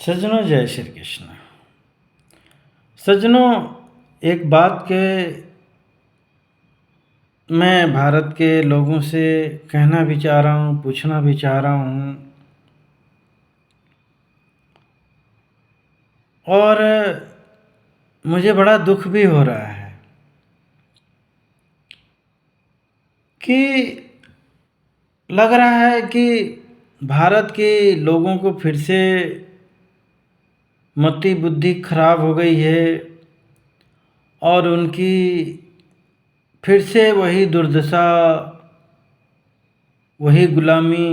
सज्जनों, जय श्री कृष्ण। सज्जनों, एक बात के मैं भारत के लोगों से कहना भी चाह रहा हूँ, पूछना भी चाह रहा हूँ। और मुझे बड़ा दुख भी हो रहा है कि लग रहा है कि भारत के लोगों को फिर से मति बुद्धि खराब हो गई है और उनकी फिर से वही दुर्दशा, वही गुलामी,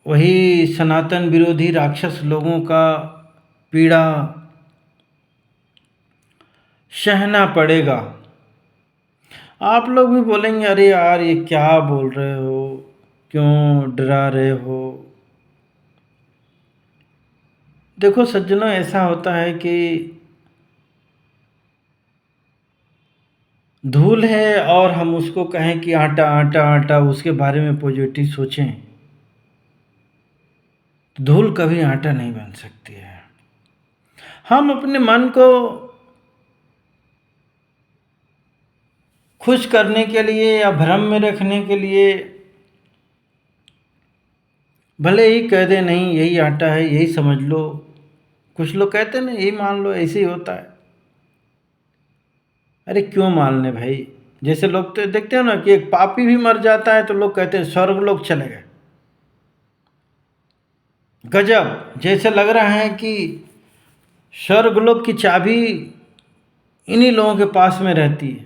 वही सनातन विरोधी राक्षस लोगों का पीड़ा सहना पड़ेगा। आप लोग भी बोलेंगे, अरे यार ये क्या बोल रहे हो, क्यों डरा रहे हो। देखो सज्जनों, ऐसा होता है कि धूल है और हम उसको कहें कि आटा आटा आटा, उसके बारे में पॉजिटिव सोचें, धूल कभी आटा नहीं बन सकती है। हम अपने मन को खुश करने के लिए या भ्रम में रखने के लिए भले ही कह दें नहीं यही आटा है, यही समझ लो। कुछ लोग कहते हैं ना, यही मान लो, ऐसे ही होता है। अरे क्यों मान ले भाई। जैसे लोग तो देखते हो ना कि एक पापी भी मर जाता है तो लोग कहते हैं स्वर्ग लोग चले गए। गजब, जैसे लग रहा है कि स्वर्गलोक की चाबी इन्हीं लोगों के पास में रहती है।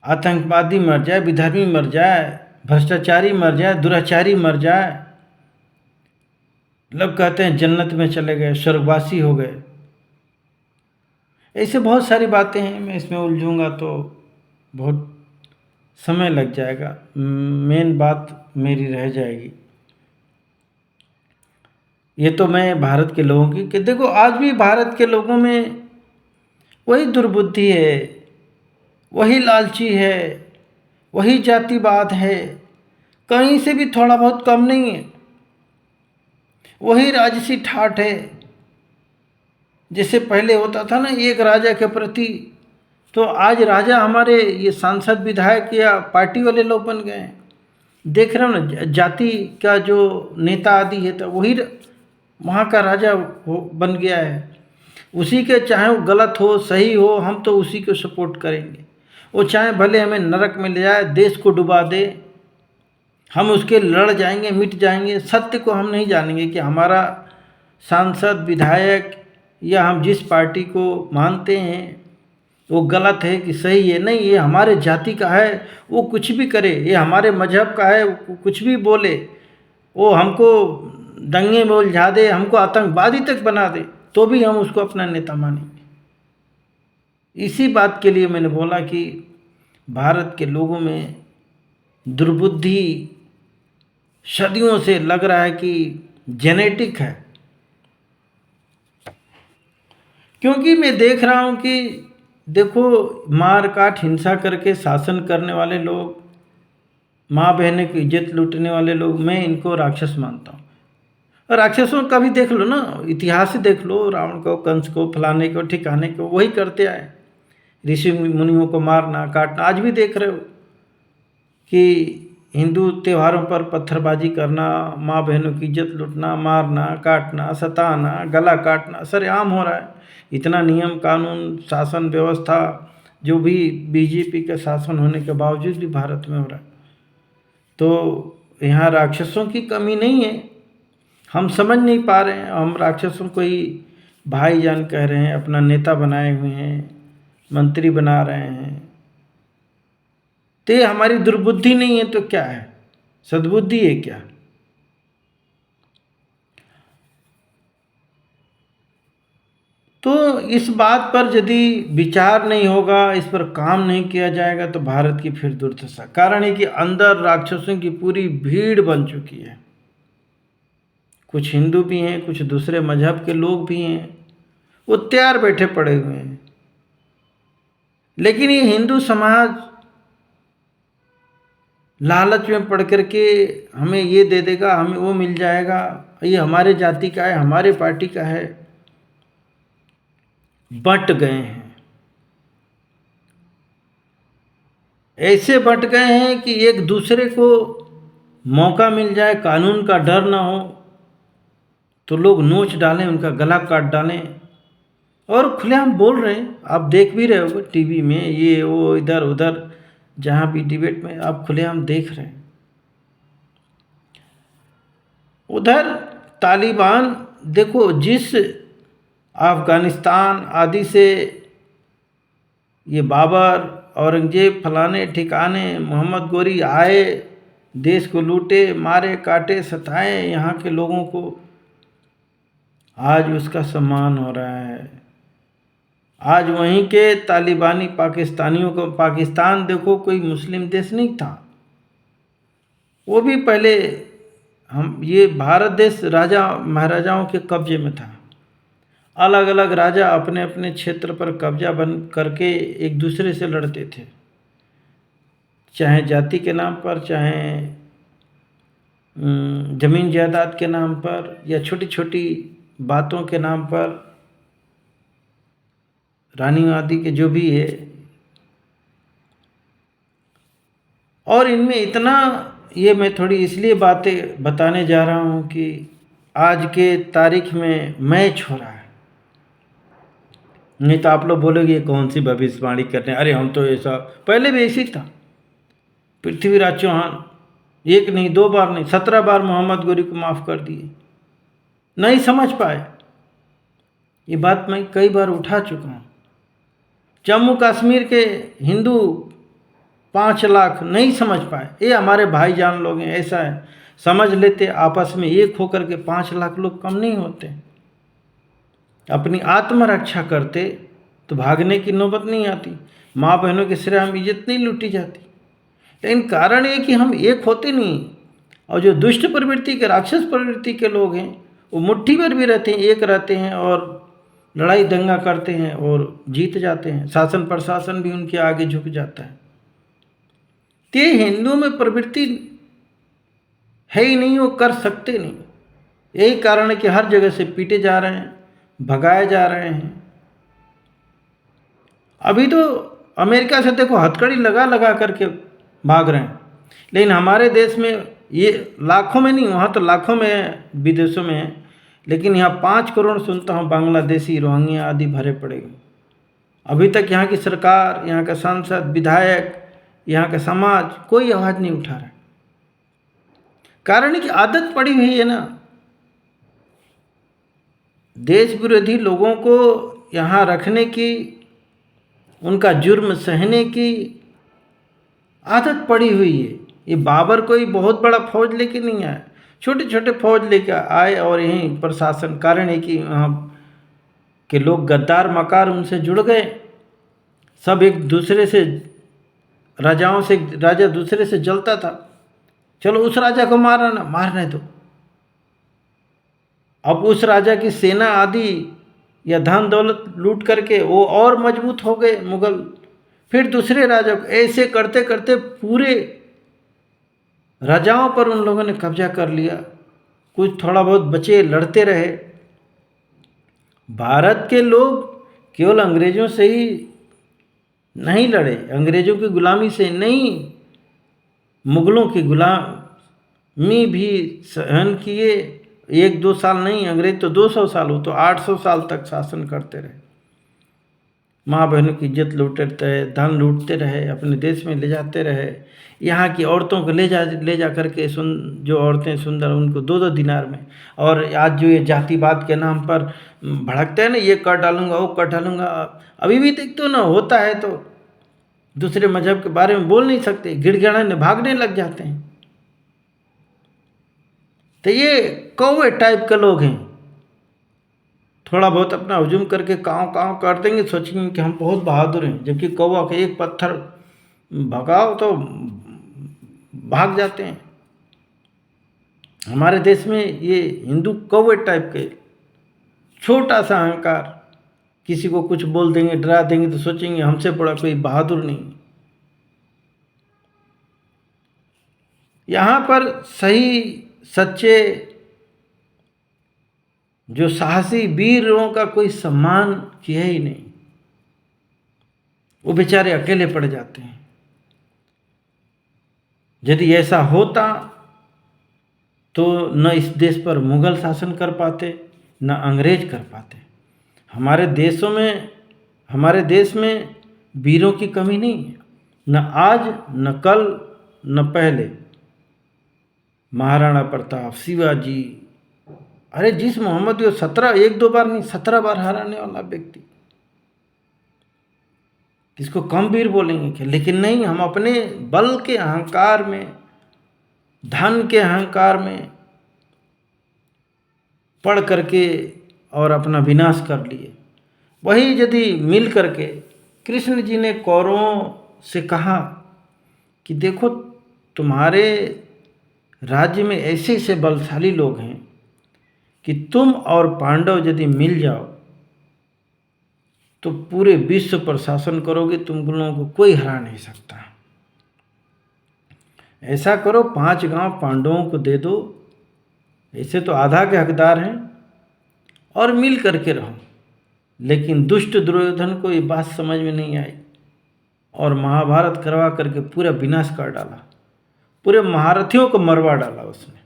आतंकवादी मर जाए, विधर्मी मर जाए, भ्रष्टाचारी मर जाए, दुराचारी मर जाए, लोग कहते हैं जन्नत में चले गए, स्वर्गवासी हो गए। ऐसे बहुत सारी बातें हैं, मैं इसमें उलझूंगा तो बहुत समय लग जाएगा, मेन बात मेरी रह जाएगी। ये तो मैं भारत के लोगों की कि देखो, आज भी भारत के लोगों में वही दुर्बुद्धि है, वही लालची है, वही जातिवाद है, कहीं से भी थोड़ा बहुत कम नहीं है। वही राजसी ठाठ है। जैसे पहले होता था ना एक राजा के प्रति, तो आज राजा हमारे ये सांसद विधायक या पार्टी वाले लोग बन गए हैं। देख रहे हो ना, जाति का जो नेता आदि है तो वही वहाँ का राजा बन गया है। उसी के, चाहे वो गलत हो सही हो, हम तो उसी को सपोर्ट करेंगे। वो चाहे भले हमें नरक में ले जाए, देश को डुबा दे, हम उसके लड़ जाएंगे, मिट जाएंगे। सत्य को हम नहीं जानेंगे कि हमारा सांसद विधायक या हम जिस पार्टी को मानते हैं वो गलत है कि सही है। नहीं, ये हमारे जाति का है, वो कुछ भी करे। ये हमारे मजहब का है, वो कुछ भी बोले, वो हमको दंगे में उलझा दे, हमको आतंकवादी तक बना दे, तो भी हम उसको अपना नेता मानेंगे। इसी बात के लिए मैंने बोला कि भारत के लोगों में दुर्बुद्धि सदियों से लग रहा है कि जेनेटिक है। क्योंकि मैं देख रहा हूँ कि देखो, मार काट हिंसा करके शासन करने वाले लोग, माँ बहने की इज्जत लूटने वाले लोग, मैं इनको राक्षस मानता हूँ। और राक्षसों का भी देख लो ना, इतिहास ही देख लो, रावण को, कंस को, फलाने को, ठिकाने को, वही करते आए। ऋषि मुनियों को मारना काटना, आज भी देख रहे हो कि हिंदू त्योहारों पर पत्थरबाजी करना, माँ बहनों की इज्जत लूटना, मारना काटना, सताना, गला काटना सरेआम हो रहा है। इतना नियम कानून शासन व्यवस्था जो भी बीजेपी का शासन होने के बावजूद भी भारत में हो रहा है। तो यहाँ राक्षसों की कमी नहीं है, हम समझ नहीं पा रहे हैं। हम राक्षसों को ही भाईजान कह रहे हैं, अपना नेता बनाए हुए हैं, मंत्री बना रहे हैं। तो ये हमारी दुर्बुद्धि नहीं है तो क्या है, सद्बुद्धि है क्या। तो इस बात पर यदि विचार नहीं होगा, इस पर काम नहीं किया जाएगा तो भारत की फिर दुर्दशा। कारण है कि अंदर राक्षसों की पूरी भीड़ बन चुकी है। कुछ हिंदू भी हैं, कुछ दूसरे मजहब के लोग भी हैं, वो तैयार बैठे पड़े हुए हैं। लेकिन ये हिंदू समाज लालच में पड़ कर के हमें ये दे देगा, हमें वो मिल जाएगा, ये हमारे जाति का है, हमारे पार्टी का है, बंट गए हैं। ऐसे बंट गए हैं कि एक दूसरे को मौका मिल जाए, कानून का डर ना हो तो लोग नोच डालें, उनका गला काट डालें। और खुलेआम बोल रहे हैं, आप देख भी रहे हो टीवी में, ये वो इधर उधर जहाँ भी डिबेट में आप खुलेआम देख रहे हैं। उधर तालिबान देखो, जिस अफ़गानिस्तान आदि से ये बाबर, औरंगजेब, फलाने ठिकाने, मोहम्मद गोरी आए, देश को लूटे, मारे, काटे, सताए यहाँ के लोगों को, आज उसका सम्मान हो रहा है। आज वहीं के तालिबानी पाकिस्तानियों को, पाकिस्तान देखो कोई मुस्लिम देश नहीं था, वो भी पहले हम ये भारत देश राजा महाराजाओं के कब्जे में था। अलग अलग राजा अपने अपने क्षेत्र पर कब्जा बन करके एक दूसरे से लड़ते थे, चाहे जाति के नाम पर, चाहे जमीन जायदाद के नाम पर, या छोटी छोटी बातों के नाम पर, रानी आदि के जो भी है। और इनमें इतना, ये मैं थोड़ी इसलिए बातें बताने जा रहा हूँ कि आज के तारीख में मैच हो रहा है। नहीं तो आप लोग बोलोगे ये कौन सी भविष्यवाणी कर रहे हैं, अरे हम तो ऐसा, पहले भी ऐसी था। पृथ्वीराज चौहान एक नहीं, दो बार नहीं, 17 बार मोहम्मद गोरी को माफ़ कर दिए, नहीं समझ पाए। ये बात मैं कई बार उठा चुका हूँ। जम्मू कश्मीर के हिंदू 5 लाख नहीं समझ पाए, ये हमारे भाईजान लोग हैं, ऐसा है, समझ लेते, आपस में एक होकर के 5 लाख लोग कम नहीं होते। अपनी आत्मरक्षा करते तो भागने की नौबत नहीं आती, माँ बहनों के सिरे हम इज्जत नहीं लूटी जाती। लेकिन कारण ये कि हम एक होते नहीं, और जो दुष्ट प्रवृत्ति के, राक्षस प्रवृत्ति के लोग हैं, वो मुट्ठी भर भी रहते हैं, एक रहते हैं और लड़ाई दंगा करते हैं और जीत जाते हैं। शासन प्रशासन भी उनके आगे झुक जाता है। तो ये हिंदुओं में प्रवृत्ति है ही नहीं, वो कर सकते नहीं। यही कारण है कि हर जगह से पीटे जा रहे हैं, भगाए जा रहे हैं। अभी तो अमेरिका से देखो हथकड़ी लगा लगा करके भाग रहे हैं, लेकिन हमारे देश में ये लाखों में नहीं, वहाँ तो लाखों में है, विदेशों में है, लेकिन यहाँ 5 करोड़ सुनता हूँ बांग्लादेशी, रोहिंग्या आदि भरे पड़े हुए। अभी तक यहाँ की सरकार, यहाँ का सांसद, विधायक, यहाँ का समाज कोई आवाज़ नहीं उठा रहा। कारण है कि आदत पड़ी हुई है ना, देश विरोधी लोगों को यहाँ रखने की, उनका जुर्म सहने की आदत पड़ी हुई है। ये बाबर कोई बहुत बड़ा फौज लेके नहीं आया, छोटे छोटे फौज लेकर आए, और यहीं प्रशासन, कारण है कि वहाँ के लोग गद्दार मकार उनसे जुड़ गए। सब एक दूसरे से, राजाओं से, राजा दूसरे से जलता था, चलो उस राजा को मारना, मारने दो। अब उस राजा की सेना आदि या धन दौलत लूट करके वो और मजबूत हो गए मुगल, फिर दूसरे राजा को, ऐसे करते करते पूरे राजाओं पर उन लोगों ने कब्जा कर लिया। कुछ थोड़ा बहुत बचे, लड़ते रहे। भारत के लोग केवल अंग्रेजों से ही नहीं लड़े, अंग्रेजों की गुलामी से नहीं, मुगलों की गुलामी भी सहन किए। 1-2 साल नहीं, अंग्रेज तो 200 साल, हो तो 800 साल तक शासन करते रहे। माँ बहनों की इज्जत लूटते रहे, धन लूटते रहे, अपने देश में ले जाते रहे। यहाँ की औरतों को ले जा करके जो औरतें सुंदर, उनको 2-2 दिनार में। और आज जो ये जातिवाद के नाम पर भड़कते हैं ना, ये कर डालूंगा, वो कर डालूंगा, अभी भी देखते हो ना, होता है तो दूसरे मजहब के बारे में बोल नहीं सकते, गिड़गिड़ाने भागने लग जाते हैं। तो ये कौवे टाइप के लोग हैं, थोड़ा बहुत अपना हुजूम करके काँव काँव कर देंगे, सोचेंगे कि हम बहुत बहादुर हैं, जबकि कौवा के एक पत्थर भगाओ तो भाग जाते हैं। हमारे देश में ये हिंदू कौवे टाइप के, छोटा सा अहंकार, किसी को कुछ बोल देंगे, डरा देंगे तो सोचेंगे हमसे बड़ा कोई बहादुर नहीं। यहाँ पर सही सच्चे जो साहसी वीरों का कोई सम्मान किया ही नहीं। वो बेचारे अकेले पड़ जाते हैं। यदि ऐसा होता तो न इस देश पर मुगल शासन कर पाते, न अंग्रेज कर पाते। हमारे देश में वीरों की कमी नहीं है, न आज, न कल, न पहले। महाराणा प्रताप, शिवाजी, अरे जिस मोहम्मद को 17 एक दो बार नहीं 17 बार हराने वाला व्यक्ति, इसको कम वीर बोलेंगे क्या? लेकिन नहीं, हम अपने बल के अहंकार में, धन के अहंकार में पढ़ करके और अपना विनाश कर लिए। वही यदि मिल करके कृष्ण जी ने कौरवों से कहा कि देखो तुम्हारे राज्य में ऐसे ऐसे बलशाली लोग हैं कि तुम और पांडव यदि मिल जाओ तो पूरे विश्व पर शासन करोगे, तुम लोगों को कोई हरा नहीं सकता। ऐसा करो 5 गांव पांडवों को दे दो, ऐसे तो आधा के हकदार हैं, और मिल करके रहो। लेकिन दुष्ट दुर्योधन को ये बात समझ में नहीं आई और महाभारत करवा करके पूरा विनाश कर डाला, पूरे महारथियों को मरवा डाला उसने।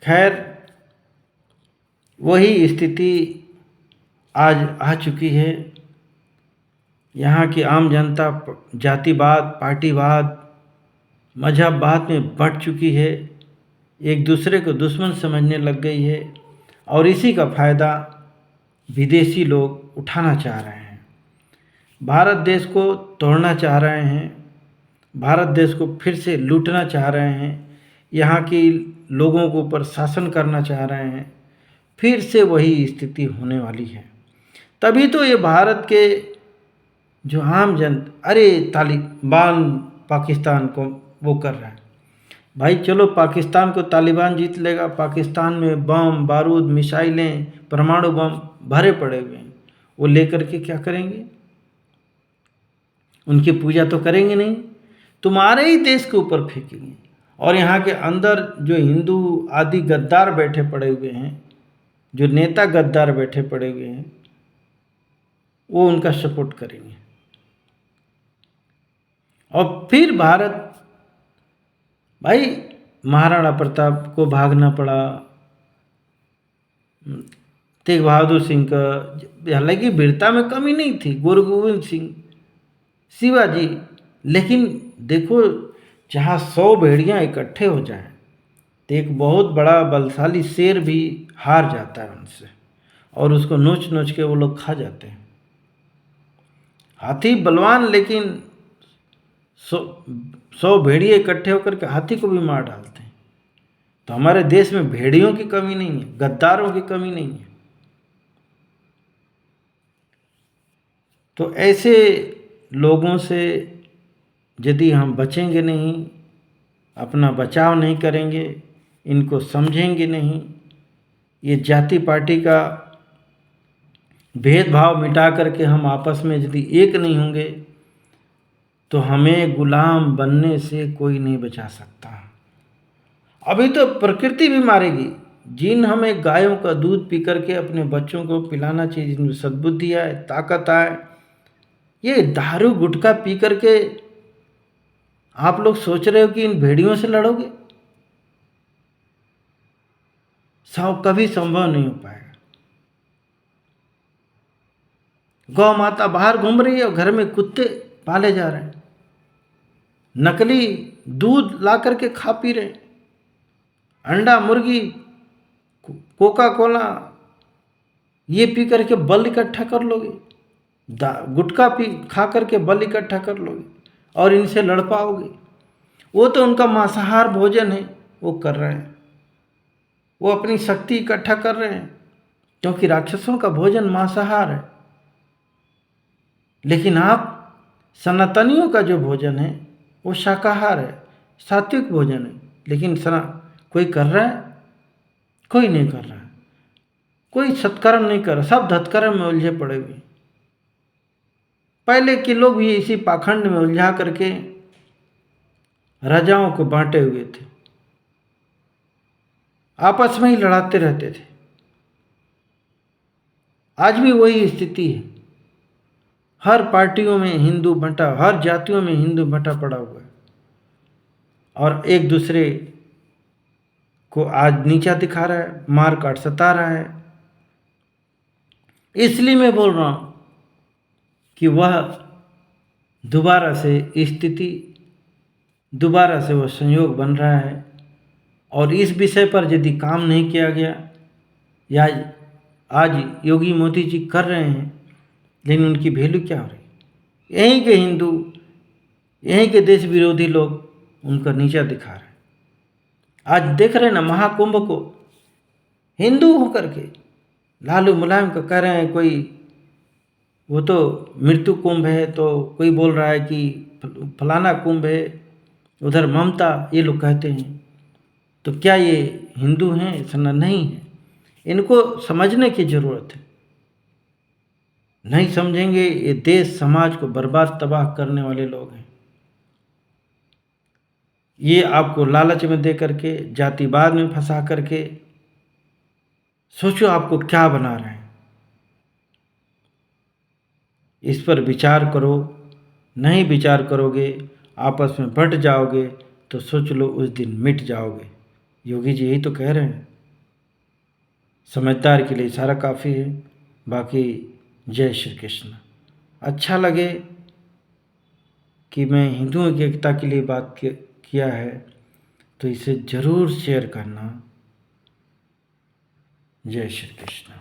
खैर वही स्थिति आज आ चुकी है। यहाँ की आम जनता जातिवाद, पार्टीवाद, मजहबवाद में बढ़ चुकी है, एक दूसरे को दुश्मन समझने लग गई है और इसी का फ़ायदा विदेशी लोग उठाना चाह रहे हैं। भारत देश को तोड़ना चाह रहे हैं, भारत देश को फिर से लूटना चाह रहे हैं, यहाँ की लोगों के ऊपर शासन करना चाह रहे हैं। फिर से वही स्थिति होने वाली है। तभी तो ये भारत के जो आम अरे तालिबान पाकिस्तान को वो कर रहा है। भाई चलो पाकिस्तान को तालिबान जीत लेगा, पाकिस्तान में बम बारूद मिसाइलें परमाणु बम भरे पड़े हुए हैं, वो लेकर के क्या करेंगे? उनकी पूजा तो करेंगे नहीं, तुम्हारे ही देश के ऊपर फेंकेंगे। और यहाँ के अंदर जो हिंदू आदि गद्दार बैठे पड़े हुए हैं, जो नेता गद्दार बैठे पड़े हुए हैं, वो उनका सपोर्ट करेंगे। और फिर भारत, भाई महाराणा प्रताप को भागना पड़ा, तेग बहादुर सिंह का हालांकि वीरता में कमी नहीं थी, गुरु गोविंद सिंह, शिवाजी, लेकिन देखो जहाँ 100 भेड़ियाँ इकट्ठे हो जाएं तो एक बहुत बड़ा बलशाली शेर भी हार जाता है उनसे, और उसको नोच नोच के वो लोग खा जाते हैं। हाथी बलवान, लेकिन 100 भेड़िए इकट्ठे होकर के हाथी को भी मार डालते हैं। तो हमारे देश में भेड़ियों की कमी नहीं है, गद्दारों की कमी नहीं है। तो ऐसे लोगों से यदि हम बचेंगे नहीं, अपना बचाव नहीं करेंगे, इनको समझेंगे नहीं, ये जाति पार्टी का भेदभाव मिटा करके हम आपस में यदि एक नहीं होंगे तो हमें गुलाम बनने से कोई नहीं बचा सकता। अभी तो प्रकृति भी मारेगी। जिन हमें गायों का दूध पी करके अपने बच्चों को पिलाना चाहिए, जिनमें सद्बुद्धि आए, ताकत आए, ये दारू गुटखा पी करके आप लोग सोच रहे हो कि इन भेड़ियों से लड़ोगे? कभी संभव नहीं हो पाएगा। गौ माता बाहर घूम रही है और घर में कुत्ते पाले जा रहे हैं, नकली दूध ला करके खा पी रहे हैं, अंडा मुर्गी कोका कोला ये पी करके बल इकट्ठा कर लोगे, गुटखा पी खा करके बल इकट्ठा कर लोगे और इनसे लड़ पाओगे? वो तो उनका मांसाहार भोजन है, वो कर रहे हैं, वो अपनी शक्ति इकट्ठा कर रहे हैं, क्योंकि राक्षसों का भोजन मांसाहार है। लेकिन आप सनातनियों का जो भोजन है वो शाकाहार है, सात्विक भोजन है। लेकिन कोई कर रहा है? कोई नहीं कर रहा है, कोई सत्कर्म नहीं कर रहा, सब धत्कर्म में उलझे पड़े हुए। पहले के लोग भी इसी पाखंड में उलझा करके राजाओं को बांटे हुए थे, आपस में ही लड़ाते रहते थे। आज भी वही स्थिति है। हर पार्टियों में हिंदू बंटा, हर जातियों में हिंदू बंटा पड़ा हुआ है और एक दूसरे को आज नीचा दिखा रहा है, मार काट सता रहा है। इसलिए मैं बोल रहा हूं कि वह दोबारा से स्थिति, दोबारा से वह संयोग बन रहा है और इस विषय पर यदि काम नहीं किया गया, या आज योगी मोदी जी कर रहे हैं लेकिन उनकी वैल्यू क्या हो रही है? यहीं के हिंदू, यहीं के देश विरोधी लोग उनका नीचा दिखा रहे हैं। आज देख रहे हैं ना महाकुंभ को, हिंदू होकर के लालू मुलायम का कह रहे हैं कोई वो तो मृत्यु कुंभ है, तो कोई बोल रहा है कि फलाना कुंभ है, उधर ममता, ये लोग कहते हैं। तो क्या ये हिंदू हैं? ऐसा नहीं है। इनको समझने की ज़रूरत है। नहीं समझेंगे, ये देश समाज को बर्बाद तबाह करने वाले लोग हैं। ये आपको लालच में दे करके, जातिवाद में फंसा करके, सोचो आपको क्या बना रहे हैं। इस पर विचार करो। नहीं विचार करोगे, आपस में बंट जाओगे तो सोच लो उस दिन मिट जाओगे। योगी जी यही तो कह रहे हैं। समझदार के लिए इशारा काफ़ी है। बाकी जय श्री कृष्ण। अच्छा लगे कि मैं हिंदुओं की एकता के लिए बात किया है तो इसे ज़रूर शेयर करना। जय श्री कृष्ण।